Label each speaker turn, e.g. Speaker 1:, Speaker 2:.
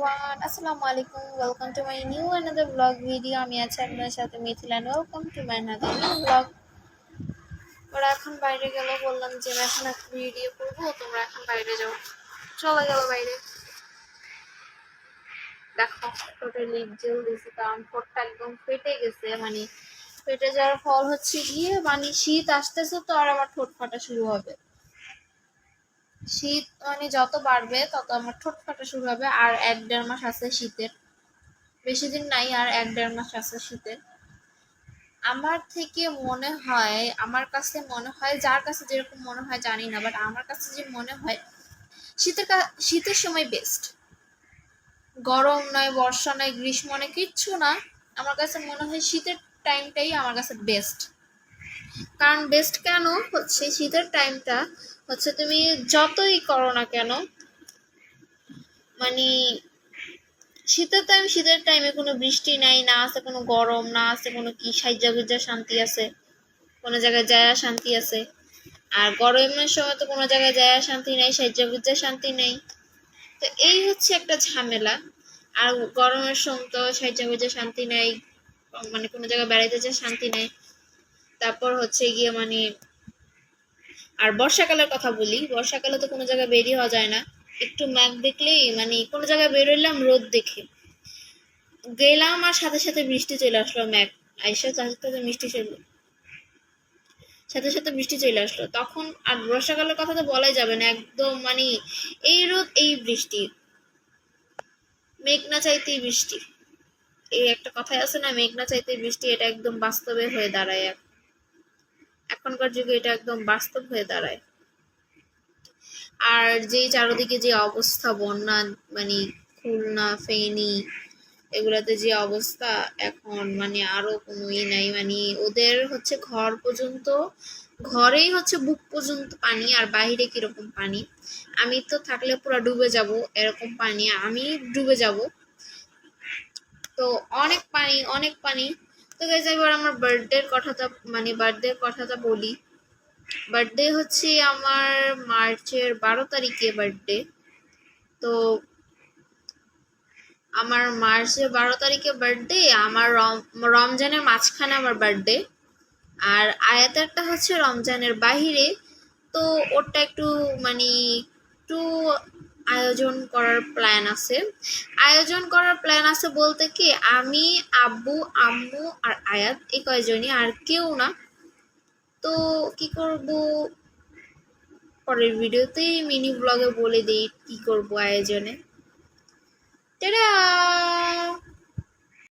Speaker 1: everyone, Assalamu alaikum. Welcome to my new another vlog video. আমি আছি আপনার সাথে Mithila and welcome to my another new vlog. ওরা এখন বাইরে গেল, বললাম যে এখন একটা ভিডিও করবো, তোমরা এখন বাইরে যাও। চলে গেল বাইরে। দেখো টোটালি জেল দিয়েছে, কারণ ঠোঁটটা একদম ফেটে গেছে। মানে ফেটে যাওয়ার ফল হচ্ছে গিয়ে মানে শীত আসতেছে তো আর আমার ঠোঁট ফাটা শুরু হবে। শীত মানে যত বাড়বে তত আমার ঠোঁট ফাটা শুরু হবে। আর 1-1.5 মাস আছে শীতের, বেশি দিন নাই, আর 1-1.5 মাস আছে শীতের। আমার থেকে মনে হয়, আমার কাছে মনে হয়, যার কাছে যেরকম মনে হয় জানি না, বাট আমার কাছে যে মনে হয় শীতের সময় বেস্ট। গরম নয়, বর্ষা নয়, গ্রীষ্ম নয়, কিচ্ছু না। আমার কাছে মনে হয় শীতের টাইমটাই আমার কাছে বেস্ট। কারণ বেস্ট কেন হচ্ছে, শীতের টাইমটা হচ্ছে তুমি যতই করো না কেন, মানে শীতের টাইমে কোনো বৃষ্টি নাই, না আছে কোনো গরম, না আছে কোনো কি সাইজা গুজা শান্তি আছে, কোনো জায়গায় যায় শান্তি আছে। আর গরমের সময় তো কোনো জায়গায় যায় শান্তি নাই, সাইজা গুজা শান্তি নেই। তো এই হচ্ছে একটা ঝামেলা। আর গরমের সময় তো সাইজা গুজা শান্তি নাই, মানে কোনো জায়গায় বেড়াইতে যায় শান্তি নেই। তারপর হচ্ছে গিয়ে মানে, আর বর্ষাকালের কথা বলি, বর্ষাকালে তো কোনো জায়গায় বেরিয়ে হওয়া যায় না। একটু মেঘ দেখলেই মানে কোনো জায়গায় বেরোইলাম রোদ দেখে গেলাম, আর সাথে সাথে বৃষ্টি চলে আসলো। মেঘ আইসা সাথে সাথে বৃষ্টি চলে আসলো তখন। আর বর্ষাকালের কথা তো বলাই যাবে না, একদম মানে এই রোদ এই বৃষ্টি, মেঘ না চাইতেই বৃষ্টি। এই একটা কথাই আছে না, মেঘ না চাইতেই বৃষ্টি, এটা একদম বাস্তবে হয়ে দাঁড়ায়। এখনকার যুগে এটা একদম বাস্তব হয়ে দাঁড়ায়। আর যেই চারদিকে যে অবস্থা, বন্যা, মানে খুলনা, ফেনী, এগুলাতে যে অবস্থা এখন, মানে আরো কোনো নাই। মানে ওদের হচ্ছে ঘর পর্যন্ত, ঘরেই হচ্ছে বুক পর্যন্ত পানি, আর বাইরে কিরকম পানি। আমি তো থাকলে পুরো ডুবে যাব, এরকম পানি, আমি ডুবে যাব। তো অনেক পানি, অনেক পানি। তো গাইস এবার আমার বার্থডের কথাটা বলি। বার্থডে হচ্ছে আমার মার্চের 12 তারিখে বার্থডে। তো আমার মার্চের 12 তারিখে বার্থডে, আমার রমজানের মাঝখানে আমার বার্থডে। আর আয়াতেরটা হচ্ছে রমজানের বাহিরে। তো ওটা একটু মানে একটু আয়োজন করার প্ল্যান আছে। বলতে কি, আমি, আব্বু, আম্মু আর আয়াত, এই কয়জনই, আর কেউ না। তো কি করব পরের ভিডিওতেই মিনি ব্লগে বলে দিই কি করব আয়োজনে। টাটা।